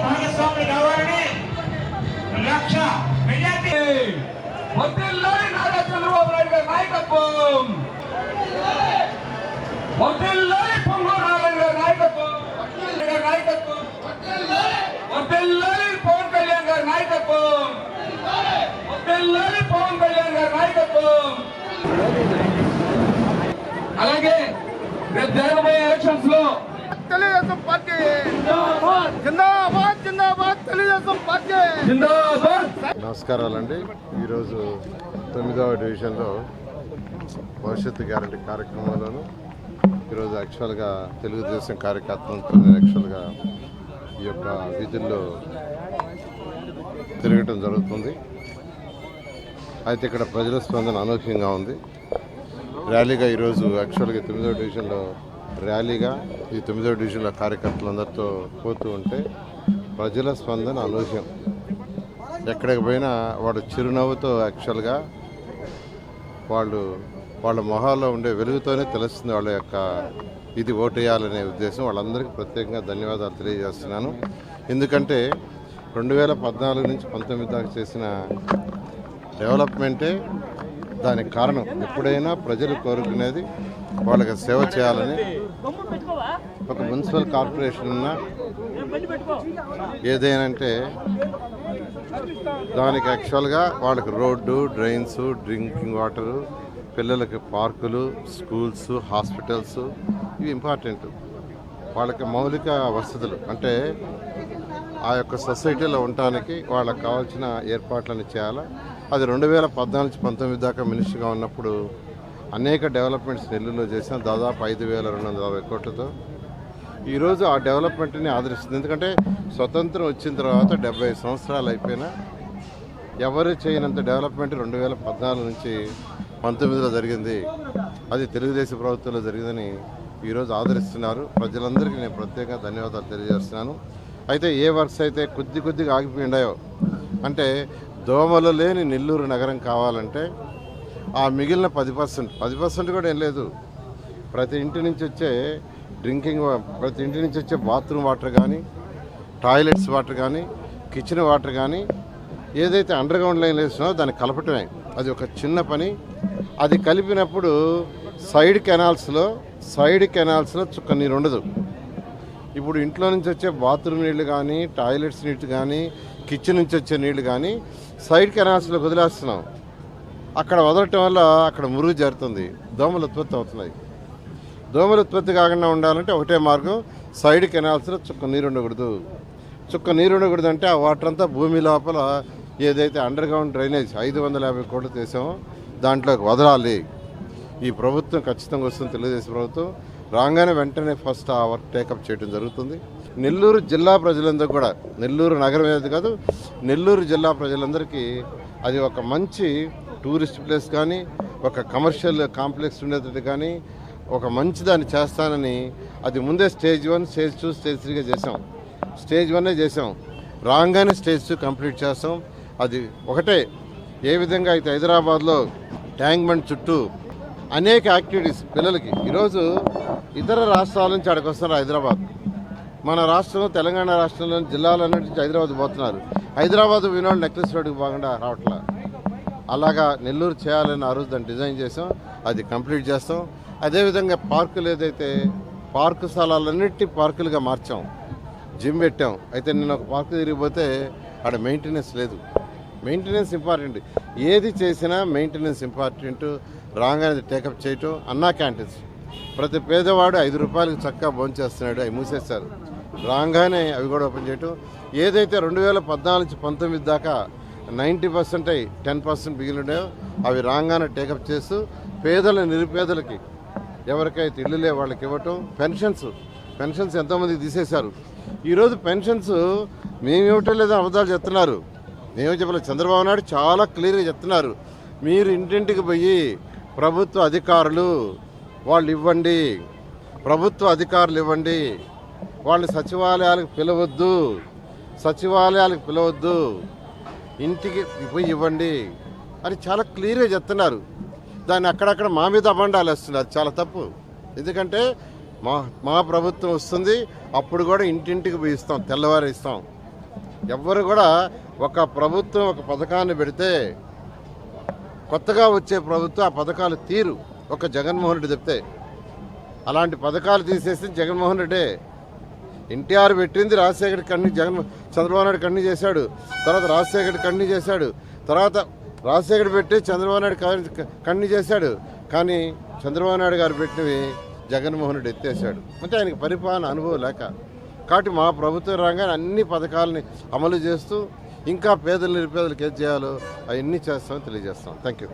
భాగస్వామి కావాలని లక్ష నారా చంద్రబాబు నాయుడు గారి నాయకత్వం, పొంగూరు నారాయణ గారి నాయకత్వం, పవన్ కళ్యాణ్ గారి నాయకత్వం, పవన్ కళ్యాణ్ గారి నాయకత్వం. అలాగే రేపు జరగబోయే ఎలక్షన్స్ లో తెలుగుదేశం పార్టీ జిందాబాద్ జిందాబాద్ తెలుగుదేశం పార్టీ జిందాబాద్. నమస్కారాలండి. ఈరోజు 9వ డివిజన్లో భవిష్యత్తు గ్యారంటీ కార్యక్రమంలోనూ ఈరోజు యాక్చువల్గా తెలుగుదేశం కార్యకర్తలతో నేను యాక్చువల్గా ఈ యొక్క వీధుల్లో తిరగటం జరుగుతుంది. అయితే ఇక్కడ ప్రజల స్పందన అనూహ్యంగా ఉంది. ర్యాలీగా ఈరోజు యాక్చువల్గా 9వ డివిజన్లో ర్యాలీగా ఈ 9వ డివిజన్లో కార్యకర్తలందరితో పోతూ ఉంటే ప్రజల స్పందన అనూహ్యం. ఎక్కడికి పోయినా వాడు చిరునవ్వుతో యాక్చువల్గా వాళ్ళ మొహాల్లో ఉండే వెలుగుతోనే తెలుస్తుంది వాళ్ళ యొక్క ఇది ఓటేయాలనే ఉద్దేశం. వాళ్ళందరికీ ప్రత్యేకంగా ధన్యవాదాలు తెలియజేస్తున్నాను. ఎందుకంటే 2014 నుంచి 19 దాకా చేసిన డెవలప్మెంటే దానికి కారణం. ఎప్పుడైనా ప్రజలు కోరుకునేది వాళ్ళకి సేవ చేయాలని. ఒక మున్సిపల్ కార్పొరేషన్ ఉన్నా ఏదైనంటే దానికి యాక్చువల్గా వాళ్ళకి రోడ్డు, డ్రైన్స్, డ్రింకింగ్ వాటరు, పిల్లలకి పార్కులు, స్కూల్స్, హాస్పిటల్స్ ఇవి ఇంపార్టెంట్. వాళ్ళకి మౌలిక వసతులు అంటే ఆ యొక్క సొసైటీలో ఉండటానికి వాళ్ళకి కావాల్సిన ఏర్పాట్లను చేయాలా. అది 2014 నుంచి 19 దాకా మినిస్టర్గా ఉన్నప్పుడు అనేక డెవలప్మెంట్స్ నెల్లూరులో చేసిన దాదాపు 5,260 కోట్లతో. ఈరోజు ఆ డెవలప్మెంట్ని ఆదరిస్తుంది. ఎందుకంటే స్వతంత్రం వచ్చిన తర్వాత 70 సంవత్సరాలు అయిపోయినా ఎవరు చేయనంత డెవలప్మెంట్ 2014 నుంచి 19లో జరిగింది. అది తెలుగుదేశం ప్రభుత్వంలో జరిగిందని ఈరోజు ఆదరిస్తున్నారు. ప్రజలందరికీ నేను ప్రత్యేకంగా ధన్యవాదాలు తెలియజేస్తున్నాను. అయితే ఏ వర్క్స్ అయితే కొద్దిగా ఆగిపోయిండాయో అంటే దోమలు లేని నెల్లూరు నగరం కావాలంటే ఆ మిగిలిన 10% కూడా ఏం లేదు. ప్రతి ఇంటి నుంచి వచ్చే ప్రతి ఇంటి నుంచి వచ్చే బాత్రూమ్ వాటర్ కానీ, టాయిలెట్స్ వాటర్ కానీ, కిచెన్ వాటర్ కానీ ఏదైతే అండర్ గ్రౌండ్ లైన్ వేస్తున్నారో దాన్ని కలపటమే. అది ఒక చిన్న పని. అది కలిపినప్పుడు సైడ్ కెనాల్స్లో చుక్క నీరు ఉండదు. ఇప్పుడు ఇంట్లో నుంచి వచ్చే బాత్రూమ్ నీళ్లు కానీ, టాయిలెట్స్ నీళ్ళు కానీ, కిచెన్ నుంచి వచ్చే నీళ్లు కానీ సైడ్ కెనాల్స్లో వదిలేస్తున్నాం. అక్కడ వదలటం వల్ల అక్కడ మురుగు జరుగుతుంది, దోమలు ఉత్పత్తి అవుతున్నాయి. దోమలు ఉత్పత్తి కాకుండా ఉండాలంటే ఒకటే మార్గం, సైడ్ కెనాల్స్లో చుక్క నీరు ఉండకూడదు. అంటే ఆ వాటర్ అంతా భూమి లోపల ఏదైతే అండర్ గ్రౌండ్ డ్రైనేజ్ 550 కోట్లు చేసామో దాంట్లోకి వదలాలి. ఈ ప్రభుత్వం ఖచ్చితంగా వస్తుంది. తెలుగుదేశం ప్రభుత్వం రాగానే వెంటనే ఫస్ట్ ఆ వర్క్ టేకప్ చేయడం జరుగుతుంది. నెల్లూరు జిల్లా ప్రజలందరూ కూడా, నెల్లూరు నగరం ఏది కాదు, నెల్లూరు జిల్లా ప్రజలందరికీ అది ఒక మంచి టూరిస్ట్ ప్లేస్ కానీ, ఒక కమర్షియల్ కాంప్లెక్స్ ఉండేటట్టు కానీ ఒక మంచి దాన్ని చేస్తానని అది ముందే స్టేజ్ 1, స్టేజ్ 2, స్టేజ్ 3గా చేసాం. స్టేజ్ 1 చేసాం, రాగానే స్టేజ్ 2 కంప్లీట్ చేస్తాం. అది ఒకటే, ఏ విధంగా అయితే హైదరాబాద్లో ట్యాంక్ బండ్ చుట్టూ అనేక యాక్టివిటీస్ పిల్లలకి. ఈరోజు ఇతర రాష్ట్రాల నుంచి అక్కడికి వస్తున్నారు హైదరాబాద్. మన రాష్ట్రంలో తెలంగాణ రాష్ట్రంలోని జిల్లాలన్నిటి నుంచి హైదరాబాద్ పోతున్నారు. హైదరాబాద్ వినోడ్ నెక్లెస్ రోడ్డుకి బాగుండా రావట్లా. అలాగా నెల్లూరు చేయాలని ఆ రోజు దాన్ని డిజైన్ చేసాం, అది కంప్లీట్ చేస్తాం. అదేవిధంగా పార్కులు ఏదైతే పార్కు స్థలాలన్నింటినీ పార్కులుగా మార్చాం, జిమ్ పెట్టాం. అయితే నేను ఒక పార్కు తిరిగిపోతే అక్కడ మెయింటెనెన్స్ లేదు. మెయింటెనెన్స్ ఇంపార్టెంట్, ఏది చేసినా మెయింటెనెన్స్ ఇంపార్టెంట్. రాగానే టేకప్ చేయటం. అన్నా క్యాంటీన్స్ ప్రతి పేదవాడు 5 రూపాయలకు చక్కగా భోంచేస్తున్నాడు, అవి మూసేస్తారు. రాగానే అవి కూడా ఓపెన్ చేయటం. ఏదైతే 2014 నుంచి 19 దాకా 90% 10% మిగిలినాయో అవి రాగానే టేకప్ చేస్తూ నిరుపేదలకి ఎవరికైతే ఇల్లు లే వాళ్ళకి ఇవ్వటం. పెన్షన్స్ ఎంతోమందికి తీసేశారు. ఈరోజు పెన్షన్స్ మేము ఇవ్వటం లేదని అబద్ధాలు చెప్తున్నారు. మేమే చెప్పలేదు, చంద్రబాబు నాయుడు చాలా క్లియర్గా చెప్తున్నారు. మీరు ఇంటింటికి పోయి ప్రభుత్వ అధికారులు వాళ్ళు ఇవ్వండి, ప్రభుత్వ అధికారులు ఇవ్వండి, వాళ్ళు సచివాలయాలకు పిలవద్దు, ఇంటికి పోయి ఇవ్వండి అని చాలా క్లియర్గా చెప్తున్నారు. దాన్ని అక్కడక్కడ మా మీద అబండాలు వేస్తున్నారు. చాలా తప్పు. ఎందుకంటే మా ప్రభుత్వం వస్తుంది, అప్పుడు కూడా ఇంటింటికి పోయి ఇస్తాం, తెల్లవారు ఇస్తాం. ఎవ్వరు కూడా ఒక ప్రభుత్వం ఒక పథకాన్ని పెడితే కొత్తగా వచ్చే ప్రభుత్వం ఆ పథకాలు తీరు ఒక జగన్మోహన్ రెడ్డి చెప్తే. అలాంటి పథకాలు తీసేసి జగన్మోహన్ రెడ్డే. ఎన్టీఆర్ పెట్టింది రాజశేఖర్ చంద్రబాబు నాయుడు కన్నీ చేశాడు. తర్వాత రాజశేఖర్ కన్నీ చేశాడు. తర్వాత రాజశేఖర్ పెట్టి చంద్రబాబు నాయుడు కన్నీ చేశాడు. కానీ చంద్రబాబు నాయుడు గారు పెట్టినవి జగన్మోహన్ రెడ్డి ఎత్తేసాడు. అంటే ఆయనకి పరిపాలన అనుభవం లేక. కాబట్టి మా ప్రభుత్వం రాగానే అన్ని పథకాలని అమలు చేస్తూ ఇంకా నిరుపేదలకు ఏది చేయాలో అవన్నీ చేస్తామని తెలియజేస్తాం. Thank you.